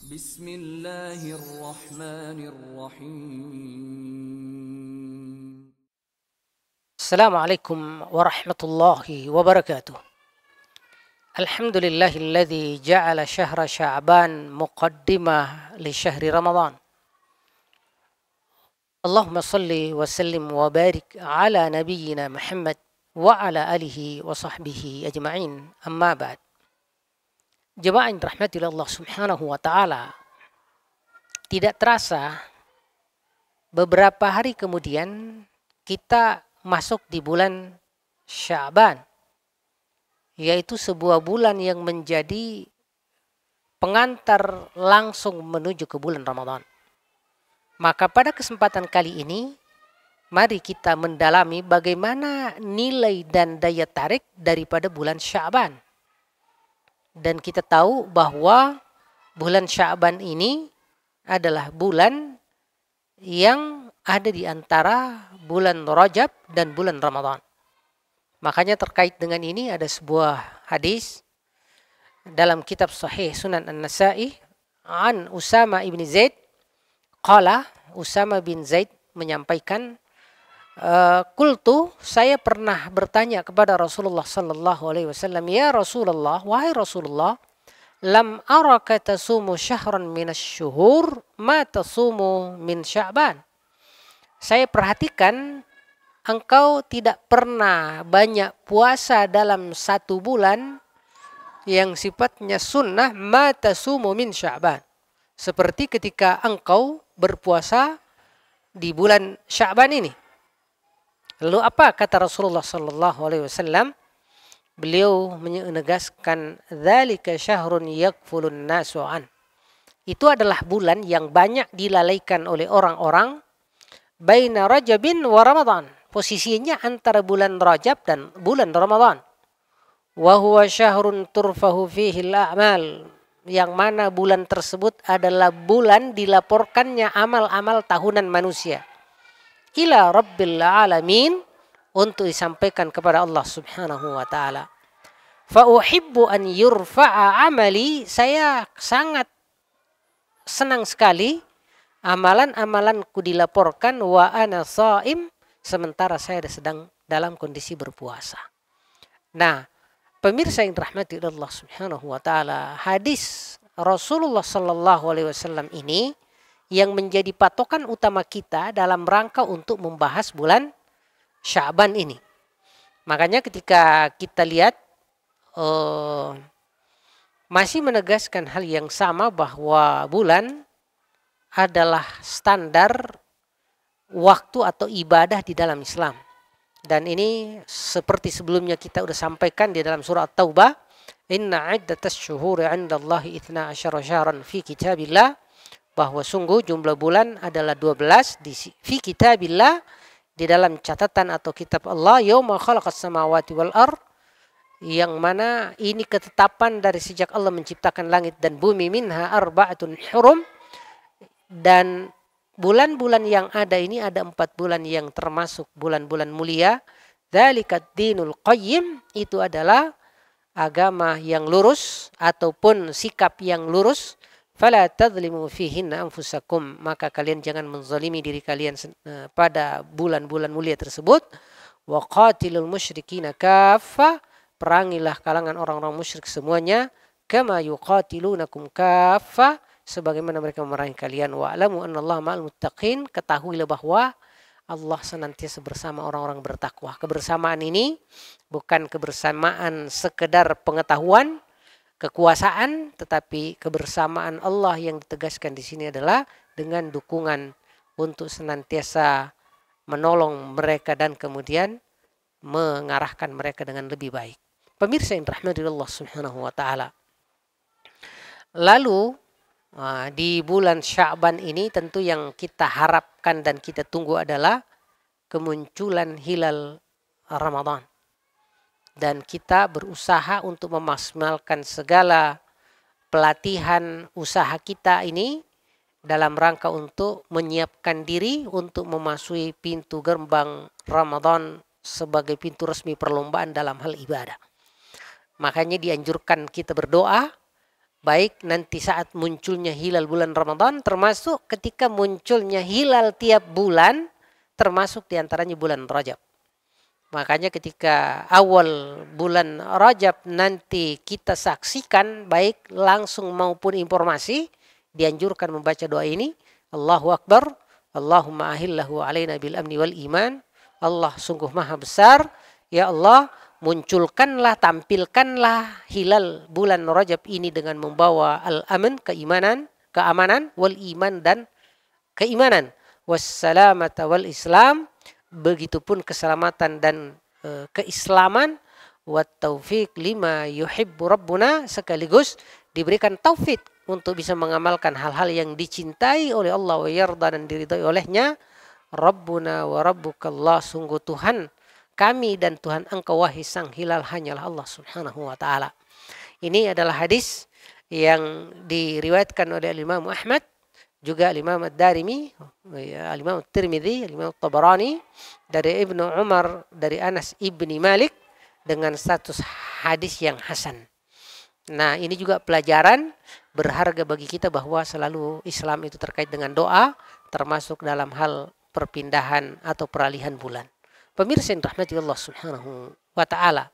Bismillahirrahmanirrahim. Assalamualaikum warahmatullahi wabarakatuh. Alhamdulillahilladzi ja'ala syahra Sya'ban muqaddimah li syahri Ramadan. Allahumma salli wa sallim wa barik ala nabiyyina Muhammad wa ala alihi wa sahbihi ajma'in. Amma ba'd. Jemaah yang dirahmati Allah Subhanahu wa taala, tidak terasa beberapa hari kemudian kita masuk di bulan Sya'ban, yaitu sebuah bulan yang menjadi pengantar langsung menuju ke bulan Ramadan. Maka pada kesempatan kali ini, mari kita mendalami bagaimana nilai dan daya tarik daripada bulan Sya'ban. Dan kita tahu bahwa bulan Sya'ban ini adalah bulan yang ada di antara bulan Rajab dan bulan Ramadan. Makanya terkait dengan ini ada sebuah hadis dalam kitab Sahih Sunan An-Nasa'i an Usama ibn Zaid. Qala, Usama bin Zaid menyampaikan, Qultu, saya pernah bertanya kepada Rasulullah sallallahu alaihi wasallam, ya Rasulullah, wahai Rasulullah, lam araka tasumu syahran minasy-syuhur ma tasumu min Sya'ban. Saya perhatikan engkau tidak pernah banyak puasa dalam satu bulan yang sifatnya sunnah ma tasumu min Sya'ban. Seperti ketika engkau berpuasa di bulan Sya'ban ini. Lalu apa kata Rasulullah sallallahu alaihi wasallam? Beliau menegaskan, dzalika syahrun yakfulun nasu an. Itu adalah bulan yang banyak dilalaikan oleh orang-orang baina Rajabin wa Ramadan. Posisinya antara bulan Rajab dan bulan Ramadan. Wa huwa syahrun turfahu fihi al-a'mal. Yang mana bulan tersebut adalah bulan dilaporkannya amal-amal tahunan manusia. Ila Rabbil Alamin, untuk disampaikan kepada Allah Subhanahu wa taala. Fa uhibbu an yurfa'a amali, saya sangat senang sekali amalan-amalanku dilaporkan wa ana shaim, sementara saya sedang dalam kondisi berpuasa. Nah, pemirsa yang dirahmati Allah Subhanahu wa taala, hadis Rasulullah sallallahu alaihi wasallam ini yang menjadi patokan utama kita dalam rangka untuk membahas bulan Sya'ban ini. Makanya ketika kita lihat masih menegaskan hal yang sama, bahwa bulan adalah standar waktu atau ibadah di dalam Islam. Dan ini seperti sebelumnya kita sudah sampaikan di dalam surah At-Taubah, inna iddatas syuhuri 'indallahi 12 syahran fi kitabillah, bahwa sungguh jumlah bulan adalah 12 fi kitabillah, di dalam catatan atau kitab Allah, yauma khalaqas samawati wal ard, yang mana ini ketetapan dari sejak Allah menciptakan langit dan bumi, minha arba'atun hurum, dan bulan-bulan yang ada ini ada 4 bulan yang termasuk bulan-bulan mulia. Dzalikat dinul qayyim, itu adalah agama yang lurus ataupun sikap yang lurus. Fala tadzlimu fihinna anfusakum, maka kalian jangan menzalimi diri kalian pada bulan-bulan mulia tersebut. Wa qatilul musyrikina kaffa, perangilah kalangan orang-orang musyrik semuanya. Kama yuqatilunakum kaffa, sebagaimana mereka memerangi kalian. Wa alamu annallaha ma'al muttaqin, ketahuilah bahwa Allah senantiasa bersama orang-orang bertakwa. Kebersamaan ini bukan kebersamaan sekedar pengetahuan, kekuasaan, tetapi kebersamaan Allah yang ditegaskan di sini adalah dengan dukungan untuk senantiasa menolong mereka dan kemudian mengarahkan mereka dengan lebih baik. Pemirsa yang dirahmati Allah Subhanahu wa taala. Lalu di bulan Sya'ban ini tentu yang kita harapkan dan kita tunggu adalah kemunculan hilal Ramadan. Dan kita berusaha untuk memaksimalkan segala pelatihan usaha kita ini dalam rangka untuk menyiapkan diri untuk memasuki pintu gerbang Ramadan sebagai pintu resmi perlombaan dalam hal ibadah. Makanya dianjurkan kita berdoa baik nanti saat munculnya hilal bulan Ramadan, termasuk ketika munculnya hilal tiap bulan, termasuk diantaranya bulan Rajab. Makanya ketika awal bulan Rajab nanti kita saksikan, baik langsung maupun informasi, dianjurkan membaca doa ini. Allahu Akbar, Allahumma ahillahu alaina bil amni wal iman. Allah sungguh maha besar, ya Allah, munculkanlah, tampilkanlah hilal bulan Rajab ini dengan membawa al-aman, keamanan, wal iman dan keimanan, wassalamata wal islam, begitupun keselamatan dan keislaman, wat taufiq lima yuhibbu rabbuna, sekaligus diberikan taufik untuk bisa mengamalkan hal-hal yang dicintai oleh Allah wa yarda, dan diridhai olehnya. Rabbuna wa rabbukallah, sungguh Tuhan kami dan Tuhan engkau wahai sang hilal hanyalah Allah subhanahu wa ta'ala. Ini adalah hadis yang diriwayatkan oleh Imam Ahmad, juga Imam Ad-Darimi, Imam Tirmidzi, Imam Tabarani, dari Ibnu Umar, dari Anas ibni Malik, dengan status hadis yang hasan. Nah, ini juga pelajaran berharga bagi kita bahwa selalu Islam itu terkait dengan doa, termasuk dalam hal perpindahan atau peralihan bulan. Pemirsa yang dirahmati Allah subhanahu wa ta'ala.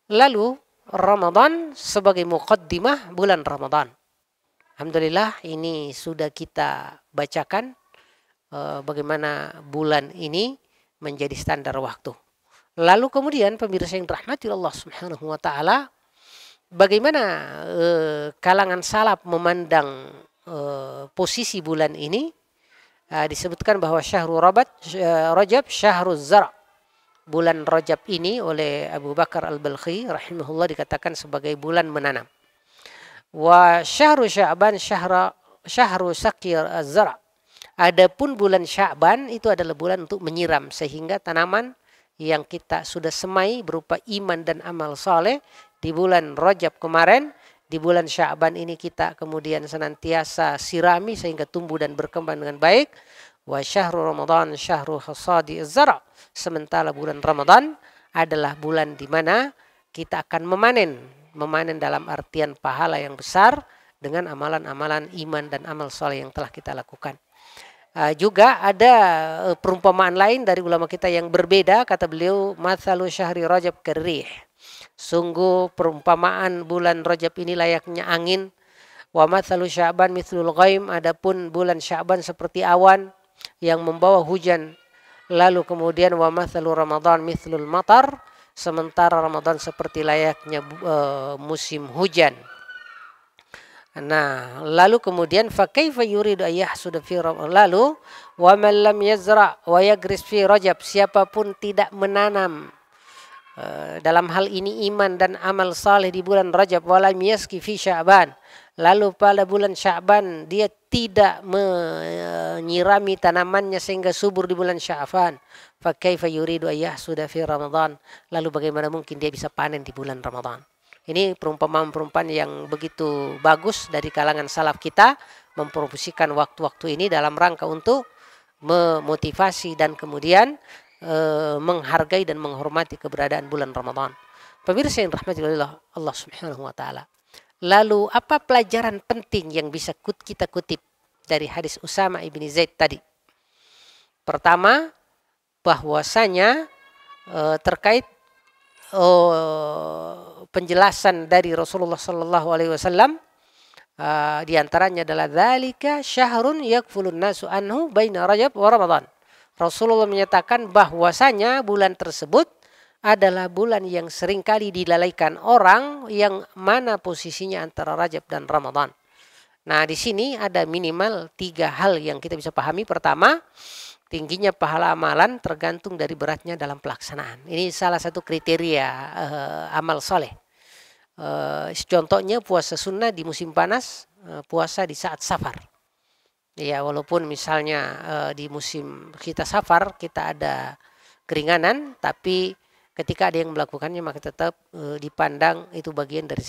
Lalu Ramadan sebagai muqaddimah bulan Ramadan. Alhamdulillah ini sudah kita bacakan bagaimana bulan ini menjadi standar waktu. Lalu kemudian pemirsa yang dirahmati Allah subhanahu wa ta'ala, bagaimana kalangan salaf memandang posisi bulan ini. Disebutkan bahwa syahrul Rajab syahruz zar'. Bulan Rajab ini oleh Abu Bakar Al-Balkhi rahimahullah dikatakan sebagai bulan menanam. Wa syahru Sya'ban syahru sakir az-zar'. Adapun bulan Sya'ban itu adalah bulan untuk menyiram, sehingga tanaman yang kita sudah semai berupa iman dan amal saleh di bulan Rajab kemarin, di bulan Sya'ban ini kita kemudian senantiasa sirami sehingga tumbuh dan berkembang dengan baik. Wa syahru Ramadan syahru hasadi az-zar'. Sementara bulan Ramadan adalah bulan di mana kita akan memanen dalam artian pahala yang besar dengan amalan-amalan iman dan amal saleh yang telah kita lakukan. Juga ada perumpamaan lain dari ulama kita yang berbeda. Kata beliau, mathalu syahri Rajab karrih. Sungguh perumpamaan bulan Rajab ini layaknya angin. Wa mathalu Sya'ban mithlul ghaim. Adapun bulan Sya'ban seperti awan yang membawa hujan. Lalu kemudian wa mathalu Ramadan mithlul matar. Sementara Ramadan seperti layaknya musim hujan. Nah, lalu kemudian fa kaifa yuridu ayyahsuda fi Ramadan. Lalu wa man lam yazra' wa yagris fi Rajab, siapapun tidak menanam dalam hal ini iman dan amal saleh di bulan Rajab, walam yaski fi Sya'ban, lalu pada bulan Sya'ban dia tidak menyirami tanamannya sehingga subur di bulan Sya'ban, fa kaifa yuridu ayyahsuda fi Ramadan, lalu bagaimana mungkin dia bisa panen di bulan Ramadan. Ini perumpamaan-perumpamaan yang begitu bagus dari kalangan salaf kita, mempromosikan waktu-waktu ini dalam rangka untuk memotivasi dan kemudian menghargai dan menghormati keberadaan bulan Ramadan. Pemirsa yang dirahmati oleh Allah Subhanahu wa taala. Lalu apa pelajaran penting yang bisa kita kutip dari hadis Usama ibni Zaid tadi? Pertama, bahwasanya terkait penjelasan dari Rasulullah sallallahu alaihi wasallam, di antaranya adalah dzalika syahrun yakfulun nasu anhu baina Rajab wa Ramadan. Rasulullah menyatakan bahwasanya bulan tersebut adalah bulan yang seringkali dilalaikan orang, yang mana posisinya antara Rajab dan Ramadan. Nah, di sini ada minimal 3 hal yang kita bisa pahami. Pertama, tingginya pahala amalan tergantung dari beratnya dalam pelaksanaan. Ini salah satu kriteria amal soleh. Contohnya puasa sunnah di musim panas, puasa di saat safar. Ya, walaupun misalnya di musim kita safar kita ada keringanan, tapi ketika ada yang melakukannya maka tetap dipandang itu bagian dari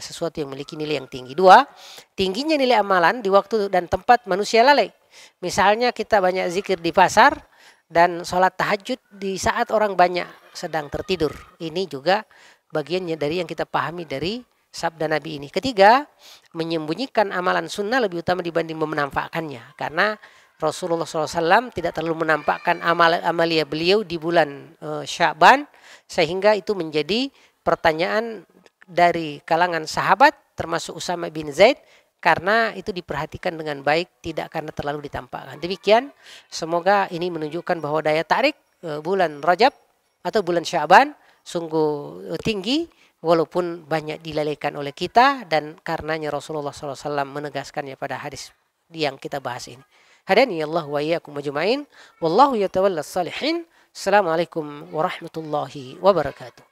sesuatu yang memiliki nilai yang tinggi. 2, tingginya nilai amalan di waktu dan tempat manusia lalai. Misalnya kita banyak zikir di pasar dan sholat tahajud di saat orang banyak sedang tertidur. Ini juga bagiannya dari yang kita pahami dari sabda Nabi ini. Ketiga, menyembunyikan amalan sunnah lebih utama dibanding menampakkannya. Karena Rasulullah SAW tidak terlalu menampakkan amalia beliau di bulan Sya'ban, sehingga itu menjadi pertanyaan dari kalangan sahabat termasuk Usama bin Zaid, karena itu diperhatikan dengan baik, tidak karena terlalu ditampakkan. Demikian, semoga ini menunjukkan bahwa daya tarik bulan Rajab atau bulan Sya'ban sungguh tinggi, walaupun banyak dilalaikan oleh kita, dan karenanya Rasulullah SAW menegaskannya pada hadis yang kita bahas ini. Hadani Allah wa iyyakum ajma'in. Wallahu yatawalla salihin. Assalamualaikum warahmatullahi wabarakatuh.